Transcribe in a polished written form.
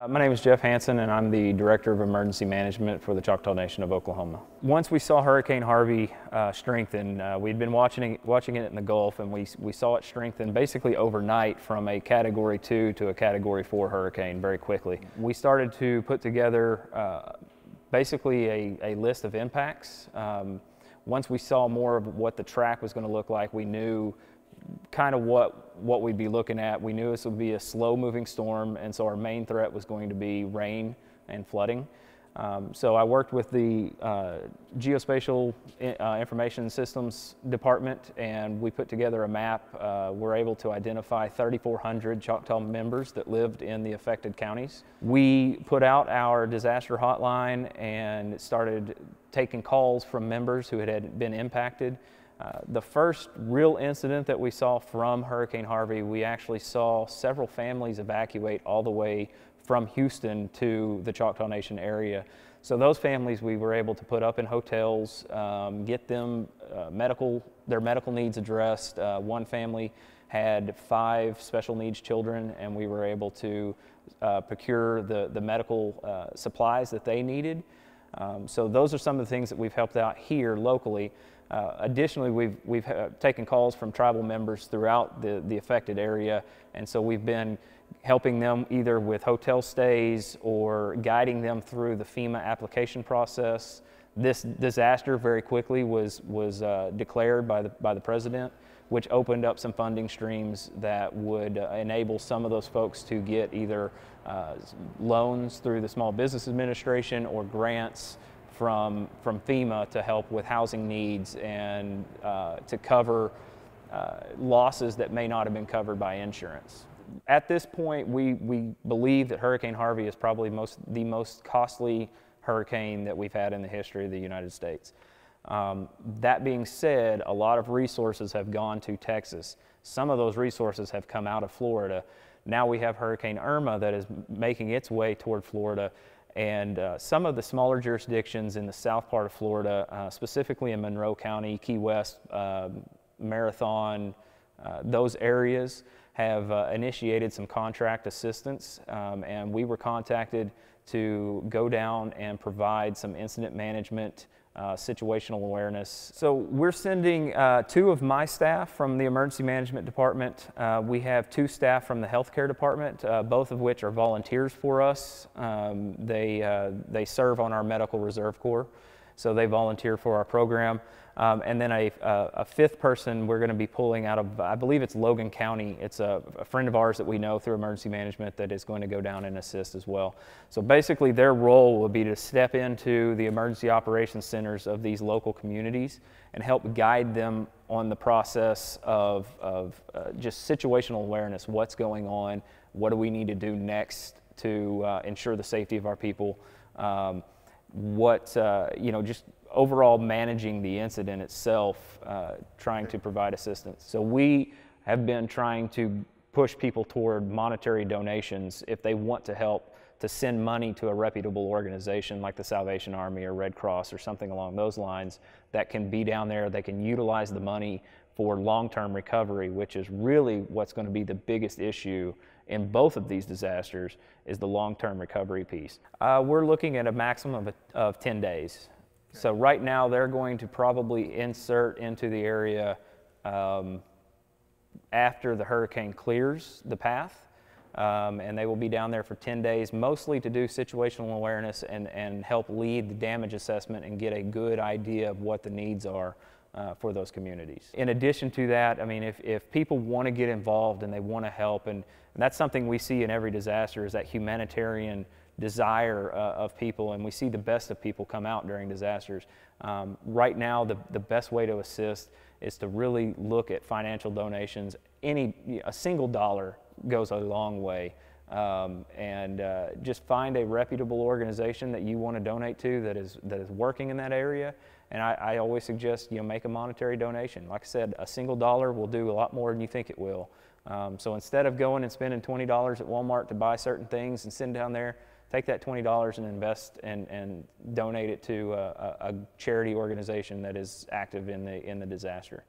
My name is Jeff Hansen, and I'm the Director of Emergency Management for the Choctaw Nation of Oklahoma. Once we saw Hurricane Harvey strengthen, we'd been watching it in the Gulf, and we saw it strengthen basically overnight from a Category 2 to a Category 4 hurricane very quickly. We started to put together basically a list of impacts. Once we saw more of what the track was going to look like, we knew kind of what we'd be looking at. We knew this would be a slow-moving storm, and so our main threat was going to be rain and flooding. So I worked with the Geospatial Information Systems Department, and we put together a map. We're able to identify 3,400 Choctaw members that lived in the affected counties. We put out our disaster hotline and started taking calls from members who had been impacted. The first real incident that we saw from Hurricane Harvey, we actually saw several families evacuate all the way from Houston to the Choctaw Nation area. So those families we were able to put up in hotels, get them their medical needs addressed. One family had 5 special needs children, and we were able to procure the medical supplies that they needed. So those are some of the things that we've helped out here locally. Additionally, we've taken calls from tribal members throughout the affected area, and so we've been helping them either with hotel stays or guiding them through the FEMA application process. This disaster very quickly was declared by the president, which opened up some funding streams that would enable some of those folks to get either loans through the Small Business Administration or grants from FEMA to help with housing needs and to cover losses that may not have been covered by insurance. At this point, we believe that Hurricane Harvey is probably the most costly hurricane that we've had in the history of the United States. That being said, a lot of resources have gone to Texas. Some of those resources have come out of Florida. Now we have Hurricane Irma that is making its way toward Florida. And some of the smaller jurisdictions in the south part of Florida, specifically in Monroe County, Key West, Marathon, those areas have initiated some contract assistance, and we were contacted to go down and provide some incident management, situational awareness. So we're sending 2 of my staff from the Emergency Management Department. We have 2 staff from the Healthcare Department, both of which are volunteers for us. They serve on our Medical Reserve Corps, so they volunteer for our program. And then a 5th person we're going to be pulling out of, I believe it's Logan County. It's a friend of ours that we know through emergency management that is going to go down and assist as well. So basically their role will be to step into the emergency operations centers of these local communities and help guide them on the process of just situational awareness. What's going on? What do we need to do next to ensure the safety of our people? Just overall managing the incident itself, trying to provide assistance. So we have been trying to push people toward monetary donations if they want to help, to send money to a reputable organization like the Salvation Army or Red Cross or something along those lines that can be down there. They can utilize the money for long-term recovery, which is really what's going to be the biggest issue in both of these disasters, is the long-term recovery piece. We're looking at a maximum of 10 days. So right now they're going to probably insert into the area after the hurricane clears the path, and they will be down there for 10 days, mostly to do situational awareness and help lead the damage assessment and get a good idea of what the needs are for those communities. In addition to that, I mean, if people want to get involved and they want to help, and that's something we see in every disaster, is that humanitarian desire of people, and we see the best of people come out during disasters. Right now, the best way to assist is to really look at financial donations. A single dollar goes a long way, and just find a reputable organization that you want to donate to that is working in that area. And I always suggest make a monetary donation. Like I said, a single dollar will do a lot more than you think it will. So instead of going and spending $20 at Walmart to buy certain things and sitting down there, take that $20 and invest and donate it to a charity organization that is active in the disaster.